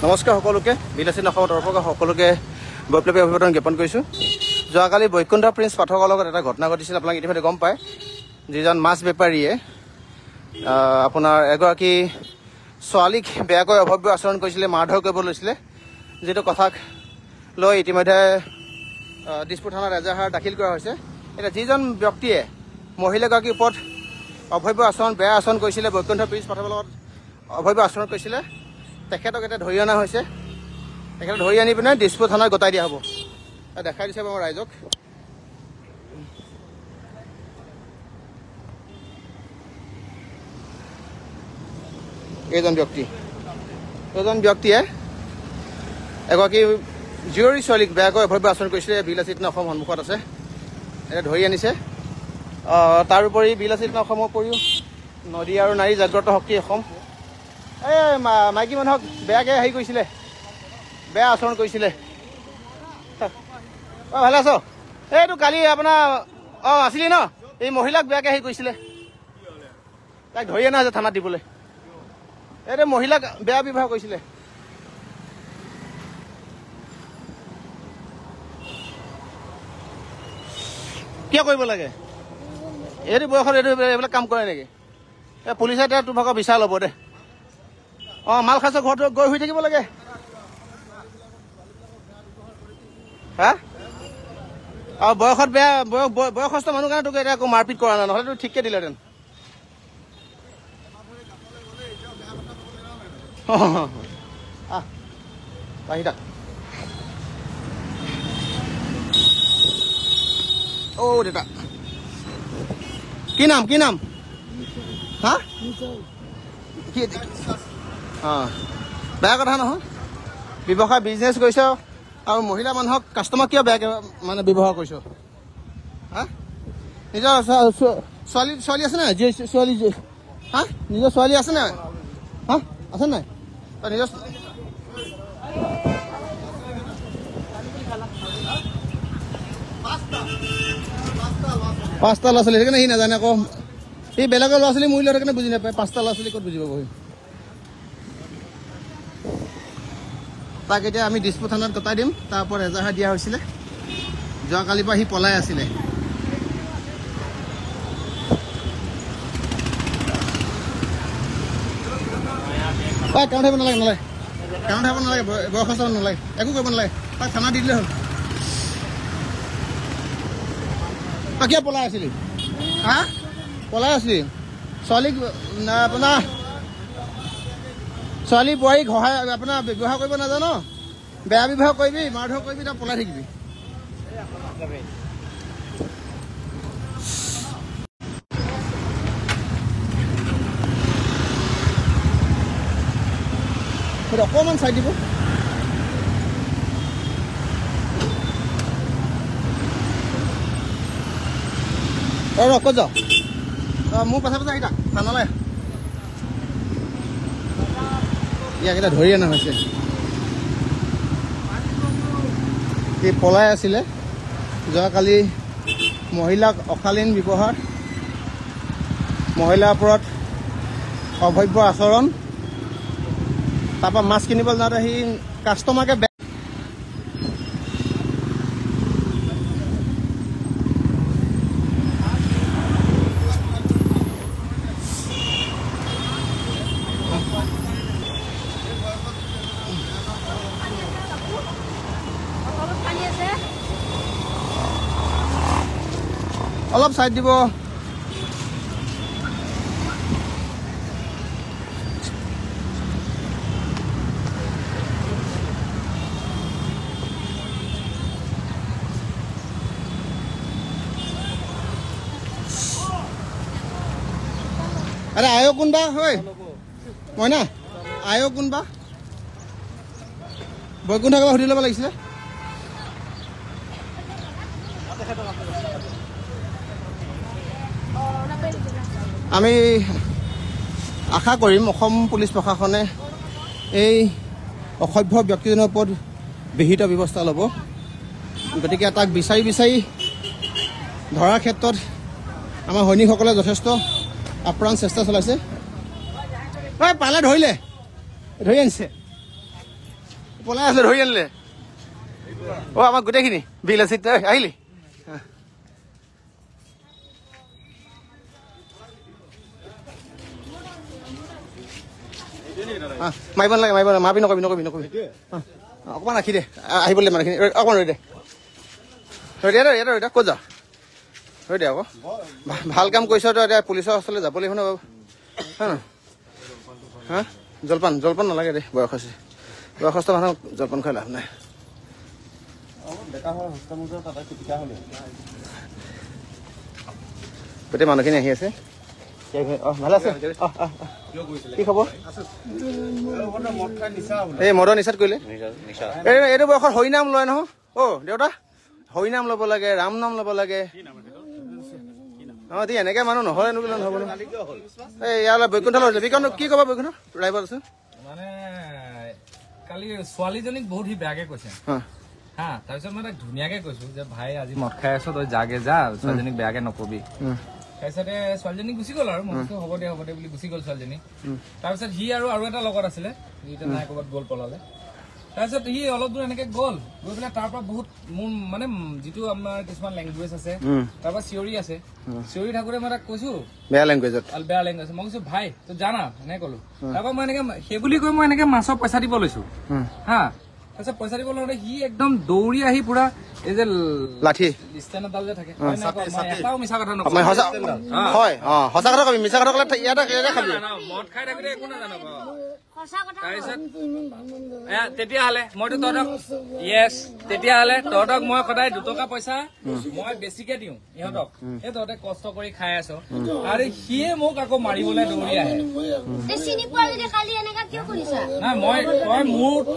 নমস্কাৰ সকলোকে বিলাসী অসমৰ তৰফৰ পৰা সকলোকে বৈপ্লৱী অভিবাদন জ্ঞাপন কৰিছোঁ। যোৱাকালি বৈকুণ্ঠ প্ৰিন্স পাঠকৰ লগত এটা ঘটনা ঘটিছিল। আপোনালোকে ইতিমধ্যে গম পায়, যিজন মাছ বেপাৰীয়ে আপোনাৰ এগৰাকী ছোৱালীক বেয়াকৈ অভব্য আচৰণ কৰিছিলে, মাৰধৰ কৰিব লৈছিলে, যিটো কথাক লৈ ইতিমধ্যে দিছপুৰ থানাত এজাহাৰ দাখিল কৰা হৈছে। এতিয়া যিজন ব্যক্তিয়ে মহিলাগৰাকীৰ ওপৰত অভব্য আচৰণ, বেয়া আচৰণ কৰিছিলে, বৈকুণ্ঠ প্ৰিন্স পাঠকৰ লগত অভব্য আচৰণ কৰিছিলে, তেখেতক এতিয়া ধৰি অনা হৈছে। তেখেতক ধৰি আনি পিনে দিছপুৰ থানাত গতাই দিয়া হ'ব। দেখাই দিছে আমাৰ ৰাইজক। এইজন ব্যক্তিয়ে এগৰাকী জীয়ৰী ছোৱালীক বেয়াকৈ অভব্য আচৰণ কৰিছিলে। বিলাসী থানা অসম সন্মুখত আছে, এতিয়া ধৰি আনিছে। তাৰোপৰি বিলাসী থানা অসমৰ উপৰিও নদী আৰু নাৰী জাগ্ৰত শক্তি অসম এই মাইকী মানুহক বেয়াকৈ হেৰি কৰিছিলে, বেয়া আচৰণ কৰিছিলে। ভালে আছ? এইটো কালি আপোনাৰ আছিলি ন, এই মহিলাক বেয়াকৈ হেৰি কৰিছিলে, তাইক ধৰি অনা হৈছে থানাত দিবলৈ। এইটো মহিলাক বেয়া ব্যৱহাৰ কৰিছিলে। কিয় কৰিব লাগে? এইটো বয়সত এইবিলাক কাম কৰে নেকি? এই পুলিচে এতিয়া তোৰ ভাগৰ বিচাৰ ল'ব দে। মাল খাইছ, ঘৰত গৈ শুই থাকিব লাগে। হা? আৰু বয়সত বেয়া বয়সস্থ মানুহ কাৰণে তোক এতিয়া একো মাৰপিট কৰা নাই, নহ'লে তোৰ ঠিককে দিলেহেঁতেন। আহি থাক। দেউতা কি নাম? হা? বেয়া কথা নহয়। ব্যৱসায় বিজনেছ কৰিছ আৰু মহিলা মানুহক কাষ্টমাৰ কিয় বেয়াকৈ মানে ব্যৱহাৰ কৰিছ? হা? নিজৰ ছোৱালী আছে নাই? ছোৱালী হা? নিজৰ ছোৱালী আছে নাই? হা? আছে নাই? নিজৰ 5টা ল'ৰা ছোৱালী সেইকাৰণে সি নাজানে। আকৌ সি বেলেগৰ ল'ৰা ছোৱালী মৰিলে সেইকাৰণে বুজি নাপায়। 5টা ল'ৰা ছোৱালী ক'ত বুজি পাব সি? তাক এতিয়া আমি দিছপুৰ থানাত গতাই দিম। তাৰ ওপৰত এজাহাৰ দিয়া হৈছিলে। যোৱাকালিৰ পৰা সি পলাই আছিলে। কাউণ্ট থাকিব নালাগে, বয়সস্থ নালাগে, একো কৰিব নালাগে। তাক থানা দি দিলে হ'ল। তই কিয় পলাই আছিলি? হা? পলাই আছিলি? ছোৱালীক আপোনাৰ ছোৱালী বোৱাৰীক আপোনাৰ ব্যৱহাৰ কৰিব নাজান, বেয়া ব্যৱহাৰ কৰিবি, মাৰধৰ কৰিবি, তই পলাই থাকিবি। অকণমান চাই দিব। ক'ত যাওঁ? মোৰ পাছে পাছে আহি থাক থানালৈ। ইয়াক এতিয়া ধৰি অনা হৈছে। সি পলাই আছিলে। যোৱাকালি মহিলাক অশালীন ব্যৱহাৰ, মহিলাৰ ওপৰত অভব্য আচৰণ, তাৰপৰা মাছ কিনিবলৈ যাওঁতে সি কাষ্টমাৰকে অলপ চাইড দিব। আরে আয়ো কোনবা হয় মইনা? আয়ো কোনবা? বৈকুণ্ঠ কিবা সুধি ল'ব লাগিছিলে। আমি আশা কৰিম অসম পুলিচ প্ৰশাসনে এই অসভ্য ব্যক্তিজনৰ ওপৰত বিহিত ব্যৱস্থা ল'ব। গতিকে তাক বিচাৰি ধৰাৰ ক্ষেত্ৰত আমাৰ সৈনিকসকলে যথেষ্ট আপ্ৰাণ চেষ্টা চলাইছে। পালে ধৰিলে, ধৰি আনিছে। পলাই আছে ধৰি আনিলে অ আমাৰ গোটেইখিনি বিলাসীত আহিলি মাৰিব নালাগে মাৰিবি নকবি অকণমান ৰাখি দে আহিবলৈ মানুহখিনি অকণমান ৰৈ দে ৰৈ দে ক'ত যা ৰৈ দে আকৌ ভাল কাম কৰিছ তই এতিয়া পুলিচৰ ওচৰলৈ যাব লাগিব ন বাবু হা জলপান নালাগে দে বয়সস্থ মানুহক জলপান খুৱাই লাভ নাই গোটেই মানুহখিনি আহি আছে ভালে আছে কি খবৰ এই মদৰ নিচাত কৰিলে এইটো বয়সত হৰিনাম লয় নহয় দেউতা হৰিনাম ল'ব লাগে ৰাম নাম ল'ব লাগে ঠিক এনেকে মানুহ নহয় নহ'ব এই ইয়াৰ বৈকুণ্ঠ বিকণ্ঠ কি ক'বা বৈকুণ্ঠ ড্ৰাইভাৰ আছে মানে কালি ছোৱালীজনীক বহুত সি বেয়াকে কৈছে হা তাৰপিছত মই তাক ধুনীয়াকে কৈছো যে ভাই আজি মদ খাই আছো তই যাগে যা ছোৱালীজনীক বেয়াকে নকবি তাৰপিছতে ছোৱালীজনী গুচি গ'ল আৰু মই হ'ব দে বুলি গুচি গ'ল ছোৱালীজনী তাৰপিছত সি আৰু এটা লগত আছিলে নাই ক'ৰবাত গ'ল পলালে তাৰপিছত সি অলপ দূৰ এনেকে গ'ল গৈ পেলাই তাৰ পৰা বহুত মোৰ মানে যিটো আমাৰ কিছুমান লেংগুৱেজ আছে তাৰ পৰা চিঞৰি আছে চিঞৰি থাকোতে মই তাক কৈছো বেয়া লেংগুৱেজ মই কৈছো ভাই তই জানা এনেকে ক'লো তাৰপৰা মই এনেকে সেই বুলি কৈ মই এনেকে মাছৰ পইচা দিব লৈছো হা তাৰপিছত পইচা দিব লওঁতে সি একদম দৌৰি আহি পুৰা এই যে লাঠি ষ্টেণ্ড এডাল যে থাকে এটাও মিছা কথা নকয় হয় সঁচা কথা কবি মিছা কথা ক'লে ইয়াতে খাবি মদ খাই থাকোতে একো নাজানো তেতিয়াহ'লে মইতো তহঁতক তেতিয়াহ'লে তহঁতক মই সদায় 2 টকা পইচা মই বেছিকে দিওঁ ইহঁতক এই তহঁতে কষ্ট কৰি খাই আছ আৰু সিয়ে মোক আকৌ মাৰিবলৈ দৌৰি আহে নাই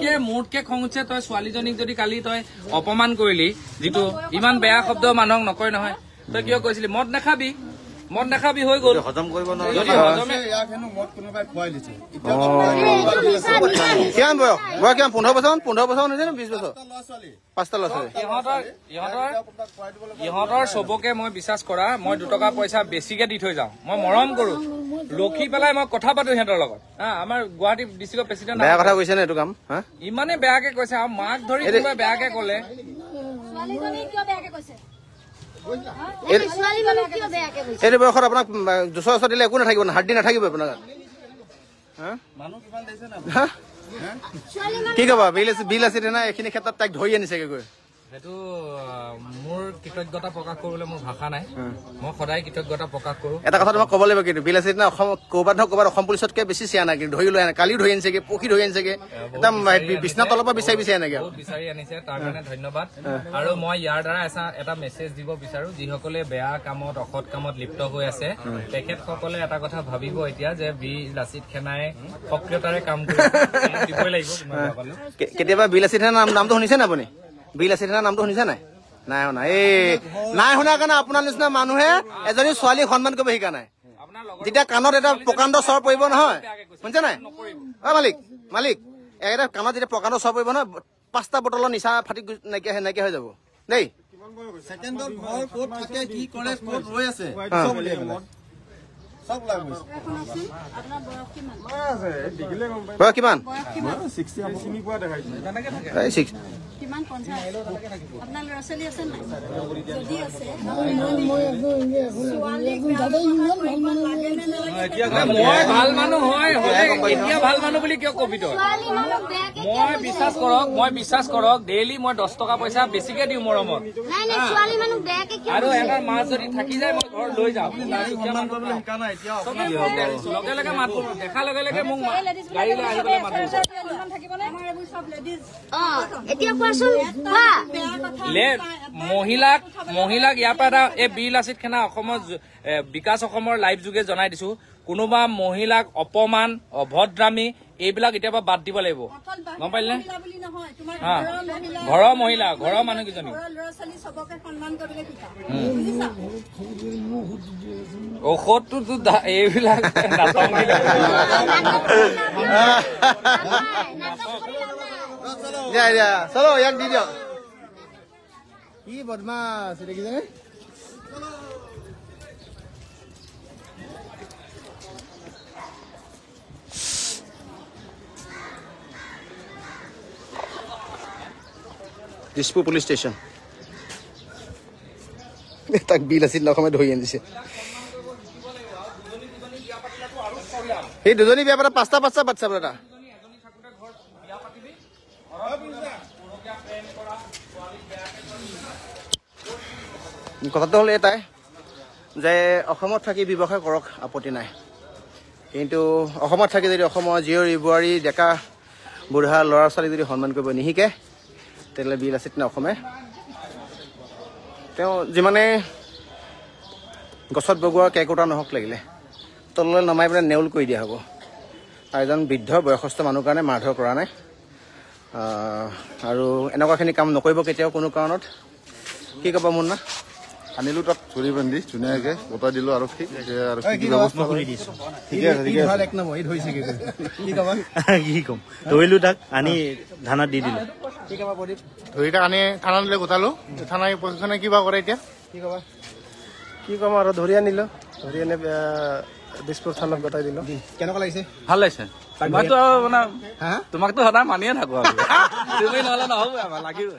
তই মোতকে খং উঠিছে তই ছোৱালীজনীক যদি কালি তই অপমান কৰিলি যিটো ইমান বেয়া শব্দ মানুহক নকয় নহয় তই কিয় কৈছিলি মদ নাখাবি হৈ গ'ল হজম কৰিব নোৱাৰে কিমান বয়স 15 বছৰ 15 বছৰ হৈছে নে 20 বছৰ 5টা ল'ৰা ছোৱালী ইহঁতৰ চবকে মই বিশ্বাস কৰা মই 2 টকা পইচা বেছিকে দি থৈ যাওঁ মই মৰম কৰো ৰখি পেলাই মই কথা পাতো সিহঁতৰ লগত আমাৰ গুৱাহাটী ডিষ্ট্ৰিক্টৰ প্ৰেচিডেণ্ট বেয়া কথা কৈছে নে এইটো কাম ইমানে বেয়াকে কৈছে আৰু মাক ধৰি কোনোবাই বেয়াকে ক'লে এইটো বয়সত আপোনাক জোচৰ দিলে একো নাথাকিব হাৰ্ডি নাথাকিব আপোনাৰ কি কবা বিল আছে না এইখিনি ক্ষেত্ৰত তাইক ধৰি আনিছেগে গৈ সেইটো মোৰ কৃতজ্ঞতা প্ৰকাশ কৰিবলৈ মোৰ ভাষা নাই মই সদায় কৃতজ্ঞতা প্ৰকাশ কৰো এটা কথা তোমাক ক'ব লাগিব কিন্তু বিল আছে না অসম ক'ৰবাত অসম পুলিচতকে বেছি চিয়া নাই কিন্তু ধৰি লৈ আনে কালিও ধৰি আনিছেগে পখি ধৰি আনিছেগে একদম বিছনা তলৰ পৰা বিচাৰি আনেগে বিচাৰি আনিছে তাৰ কাৰণে ধন্যবাদ আৰু মই ইয়াৰ দ্বাৰা এটা মেছেজ দিব বিচাৰো যিসকলে বেয়া কামত অসৎ কামত লিপ্ত হৈ আছে তেখেতসকলে এটা কথা ভাবিব এতিয়া যে বি লাচিত সেনাই সক্ৰিয়তাৰে কাম দিবই লাগিব কেতিয়াবা বিল লাচিত সেনাৰ নামটো শুনিছে নে আপুনি বিল লাচিত সেনাৰ নামটো শুনিছে নাই শুনা নাই শুনাৰ কাৰণে আপোনাৰ নিচিনা মানুহে এজনী ছোৱালীক সন্মান কৰিব শিকা নাই যেতিয়া কাণত এটা প্ৰকাণ্ড স্বৰ পৰিব নহয় শুনিছে নাই মালিক এটা কাণত যেতিয়া প্ৰকাণ্ড স্বৰ পৰিব নহয় 5টা বটলৰ নিচা ফাটি নাইকিয়া হৈ যাব দেই কিমান ভাল মানুহ হয় এতিয়া ভাল মানুহ বুলি কিয় কবি তই মই বিশ্বাস কৰক ডেইলি মই 10 টকা পইচা বেছিকে দিওঁ মৰমত আৰু এটা মাছ যদি থাকি যায় মই ঘৰত লৈ যাওঁ লগে লগে মাতো দেখা লগে লগে মোক গাড়ীলৈ আহিবলৈ মাতো মহিলাক ইয়াৰ পৰা এই বি লাচিত সেনা অসমৰ বিকাশ অসমৰ লাইভ যোগে জনাই দিছো কোনোবা মহিলাক অপমান অভদ্ৰামী এইবিলাক এতিয়াৰ পৰা বাদ দিব লাগিব গম পাইলে ঘৰৰ মহিলা ঘৰৰ মানুহকেইজনী ঔষধটো এইবিলাক চলো ইয়াক দি দিয়ক কি বদমাছ দেখিছে দিছপুৰ পুলিচ ষ্টেচন তাক বিল আছিল অসমে ধৰি আনিছে সেই দুজনী বিয়া পাতা 5টা বাচ্চা বোলে এটা কথাটো হ'ল এটাই যে অসমত থাকি ব্যৱসায় কৰক আপত্তি নাই কিন্তু অসমত থাকি যদি অসমৰ জীয়ৰী বোৱাৰী ডেকা বুঢ়া ল'ৰা ছোৱালী যদি সন্মান কৰিব নিশিকে তেতিয়াহ'লে বিল আছে তেনে অসমে তেওঁ যিমানে গছত বগোৱা কেকোটা নহওক লাগিলে তললৈ নমাই পেলাই নেউল কৰি দিয়া হ'ব আৰু এজন বৃদ্ধ বয়সস্থ মানুহৰ কাৰণে মাৰধৰ কৰা নাই আৰু এনেকুৱাখিনি কাম নকৰিব কেতিয়াও কোনো কাৰণত কি ক'ব মুন্না আনিলো তাত চুৰি বান্ধি ধুনীয়াকৈ গোটাই দিলো আৰু কি ক'ম ধৰিলো তাক আনি থানাত দি দিলো ধৰি তাক আনি থানাত দিলে গোটালো থানাই প্ৰশাসনে কিবা কৰে এতিয়া কি ক'ম আৰু ধৰি আনিলো ধৰি আনি দিছপুৰ থানাত গতাই দিলো কেনেকুৱা লাগিছে ভাল লাগিছে তোমাকতো সদায় মানিয়ে থাকো তুমি নহ'লে নহ'ব আমাৰ লাগিব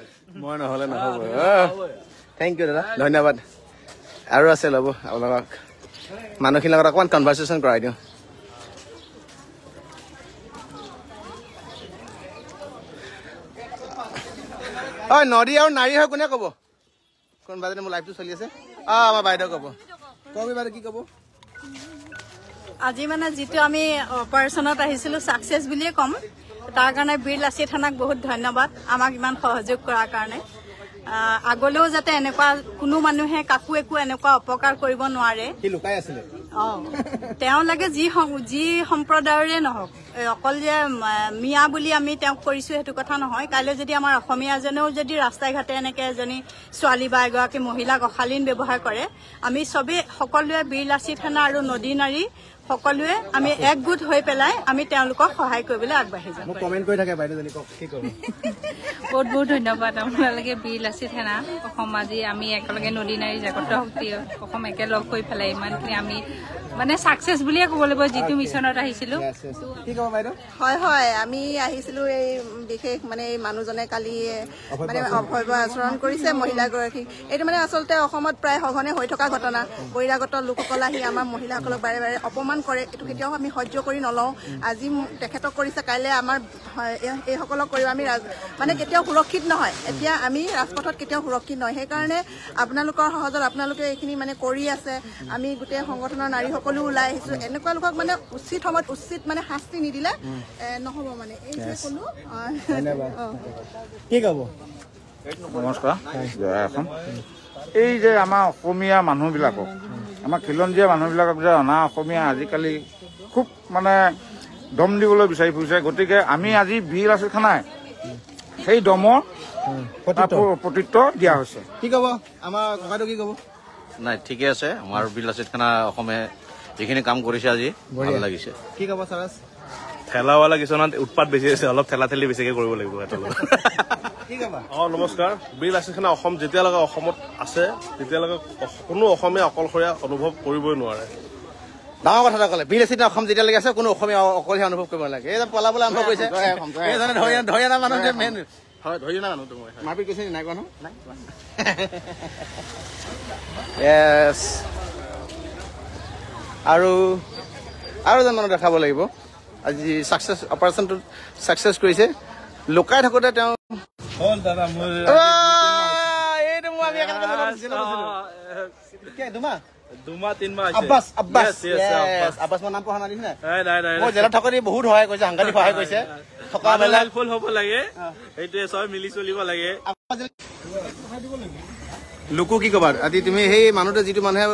মই নহ'লে নহ'ব থেংক ইউ দাদা ধন্যবাদ আৰু আছে ল'ব আপোনালোকক মানুহখিনিৰ লগত অকণমান কনভাৰ্চেশ্যন কৰাই দিওঁ ঐ নদী আৰু নাৰী হয় কোনে ক'ব কোনোবা যদি মোৰ লাইফটো চলি আছে আমাৰ বাইদেউ ক'ব বাইদেউ কি ক'ব আজি মানে যিটো আমি অপাৰেশ্যনত আহিছিলোঁ ছাকচেছ বুলিয়ে ক'ম তাৰ কাৰণে বীৰ লাচিত থানাক বহুত ধন্যবাদ আমাক ইমান সহযোগ কৰাৰ কাৰণে আগলৈও যাতে এনেকুৱা কোনো মানুহে কাকো একো এনেকুৱা অপকাৰ কৰিব নোৱাৰে তেওঁ লাগে যি সম্প্ৰদায়ৰে নহওক অকল যে মিয়া বুলি আমি তেওঁক কৰিছোঁ সেইটো কথা নহয় কাইলৈ যদি আমাৰ অসমীয়াজনেও যদি ৰাস্তাই ঘাটে এনেকৈ এজনী ছোৱালী বা এগৰাকী মহিলাক অশালীন ব্যৱহাৰ কৰে আমি চবেই সকলোৱে বীৰ লাচিত থানা আৰু নদী নাৰী সকলোৱে আমি একগোট হৈ পেলাই আমি তেওঁলোকক সহায় কৰিবলৈ আগবাঢ়ি যাম কমেণ্ট কৰি থাকে বাইদেউজনী কওক কি ক'ব বহুত বহুত ধন্যবাদ আপোনালোকে বীৰ লাচিত সেনা অসম আজি আমি একেলগে নদী নাৰী জাগ্ৰত শক্তি অসম একেলগ হৈ পেলাই ইমানখিনি আমি মানে ছাকচেছ বুলিয়ে ক'ব লাগিব যিটো মিছনত আহিছিলোঁ হয় হয় আমি আহিছিলোঁ এই বিশেষ মানে এই মানুহজনে কালি মানে অভব্য আচৰণ কৰিছে মহিলাগৰাকীক এইটো মানে আচলতে অসমত প্ৰায় সঘনে হৈ থকা ঘটনা বহিৰাগত লোকসকল আহি আমাৰ মহিলাসকলক বাৰে বাৰে অপমান কৰে এইটো কেতিয়াও আমি সহ্য কৰি নলওঁ আজি তেখেতক কৰিছে কাইলৈ আমাৰ এইসকলক কৰিব আমি মানে কেতিয়াও সুৰক্ষিত নহয় এতিয়া আমি ৰাজপথত কেতিয়াও সুৰক্ষিত নহয় সেইকাৰণে আপোনালোকৰ সহজত আপোনালোকে এইখিনি মানে কৰি আছে আমি গোটেই সংগঠনৰ নাৰীসকলো ওলাই আহিছোঁ এনেকুৱা লোকক মানে উচিত সময়ত উচিত মানে শাস্তি নিদিলে নহ'ব মানে এই যে ক'লো কি ক'ব নমস্কাৰ জয় অসম এই যে আমাৰ অসমীয়া মানুহবিলাকক আমাৰ খিলঞ্জীয়া মানুহবিলাকক যে অনা অসমীয়া আজিকালি খুব মানে দম দিবলৈ বিচাৰি ফুৰিছে গতিকে আমি আজি বীৰ লাচিত থানাই সেই দমৰ প্ৰত্যুত্তৰ দিয়া হৈছে কি ক'ব আমাৰ ককাইদেউ কি ক'ব নাই ঠিকে আছে আমাৰ বীৰ লাচিত থানা অসমে যিখিনি কাম কৰিছে আজি ভাল লাগিছে কি ক'ব চাৰাজ ঠেলাৱালা কিছুমান উৎপাত বেছি হৈছে অলপ ঠেলা ঠেলি বেছিকে কৰিব লাগিব কি ক'বা নমস্কাৰ বীৰ লাচিত থানা অসম যেতিয়ালৈকে অসমত আছে তেতিয়ালৈকে কোনো অসমীয়া অকলশৰীয়া অনুভৱ কৰিবই নোৱাৰে ডাঙৰ কথা এটা ক'লে বীৰ লাচিত থানা অসম যেতিয়ালৈকে আছে কোনো অসমীয়া অকলশৰীয়া অনুভৱ কৰিব নালাগে এই যে পলাবলৈ আৰম্ভ কৰিছে ধৰি অনা মানুহ যে মেইন হয় ধৰি অনা মানুহ তোমাৰ মাৰপিট কৰিছে নাই কোৱা নহয় য়েছ আৰু এজন মানুহ দেখাব লাগিব আজি ছাকচেছ অপাৰেশ্যনটো ছাকচেছ কৰিছে লুকাই থাকোঁতে তেওঁ জেলত থাকোঁতে বহুত সহায় কৰিছে সাংঘাতিক সহায় কৰিছে থকা মেলা হেল্পফুল হ'ব লাগে সেইটোৱে চব মিলি চলিব লাগে লোকো কি ক'বা আজি তুমি সেই মানুহটোৱে যিটো মানুহে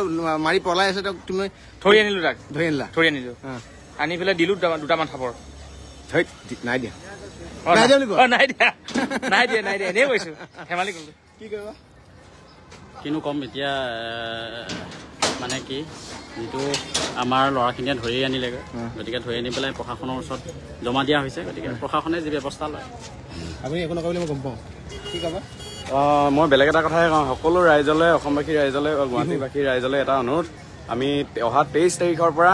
মাৰি পলাই আছে তেওঁক তুমি ধৰি আনিলোঁ তাক ধৰি আনিলা ধৰি আনিলোঁ আনি পেলাই দিলোঁ দুটামান থাপৰ নাই দিয়া নাই দিয়া এনেই কৈছোঁ ধেমালি কৰিলোঁ কি কৰিবা কিনো ক'ম এতিয়া মানে কি যিটো আমাৰ ল'ৰাখিনিয়ে ধৰি আনিলেগৈ গতিকে ধৰি আনি পেলাই প্ৰশাসনৰ ওচৰত জমা দিয়া হৈছে গতিকে প্ৰশাসনে যি ব্যৱস্থা লয় আপুনি একো নকৰিলে মই গম পাওঁ কি ক'বা মই বেলেগ এটা কথাই কওঁ সকলো ৰাইজলৈ অসমবাসী ৰাইজলৈ গুৱাহাটীবাসী ৰাইজলৈ এটা অনুৰোধ আমি অহা 23 তাৰিখৰ পৰা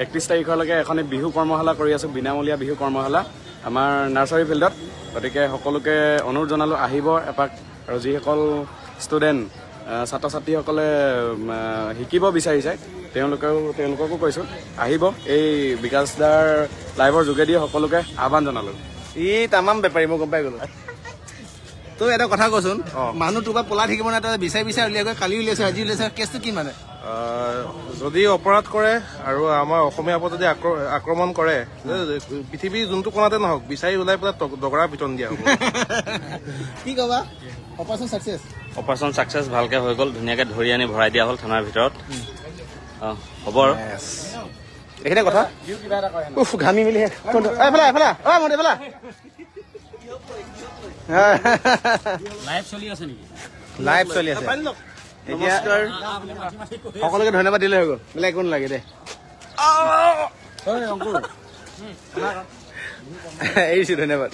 31 তাৰিখলৈকে এখন বিহু কৰ্মশালা কৰি আছোঁ বিনামূলীয়া বিহু কৰ্মশালা আমাৰ নাৰ্চাৰী ফিল্ডত। গতিকে সকলোকে অনুৰোধ জনালোঁ আহিব এপাক, আৰু যিসকল ষ্টুডেণ্ট ছাত্ৰ ছাত্ৰীসকলে শিকিব বিচাৰিছে তেওঁলোককো কৈছোঁ আহিব। এই বিকাশ দাৰ লাইভৰ যোগেদি সকলোকে আহ্বান জনালোঁ। ই তামাম বেপাৰী মই গম পাই গ'লো। তই এটা কথা কচোন, মানুহ তোৰ পৰা পলাই থাকিব নাই, তই বিচাৰি উলিয়াই গৈ কালি উলিয়াইছে আজি উলিয়াইছে, কেছটো কি মানে? যদি অপৰাধ কৰে আৰু আমাৰ অসমীয়াৰ ওপৰত যদি আক্ৰমণ কৰে, পৃথিৱীৰ যোনটো কোণাতে নহওক বিচাৰি ওলাই পেলাই দগৰা পিটন দিয়া হ'ব। কি ক'বা? Operation success? অপাৰেশ্যন ছাকচেছ ভালকে হৈ গ'ল, ধুনীয়াকে ধৰি আনি ভৰাই দিয়া হ'ল থানাৰ ভিতৰত। হ'ব আৰু এইখিনি কথা ঘামি মেলি লাইভ চলি আছে নেকি? লাইভ চলি আছে এতিয়া। সকলোকে ধন্যবাদ দিলে হৈ গ'ল, বোলে একো নালাগে দে। এৰিছো, ধন্যবাদ।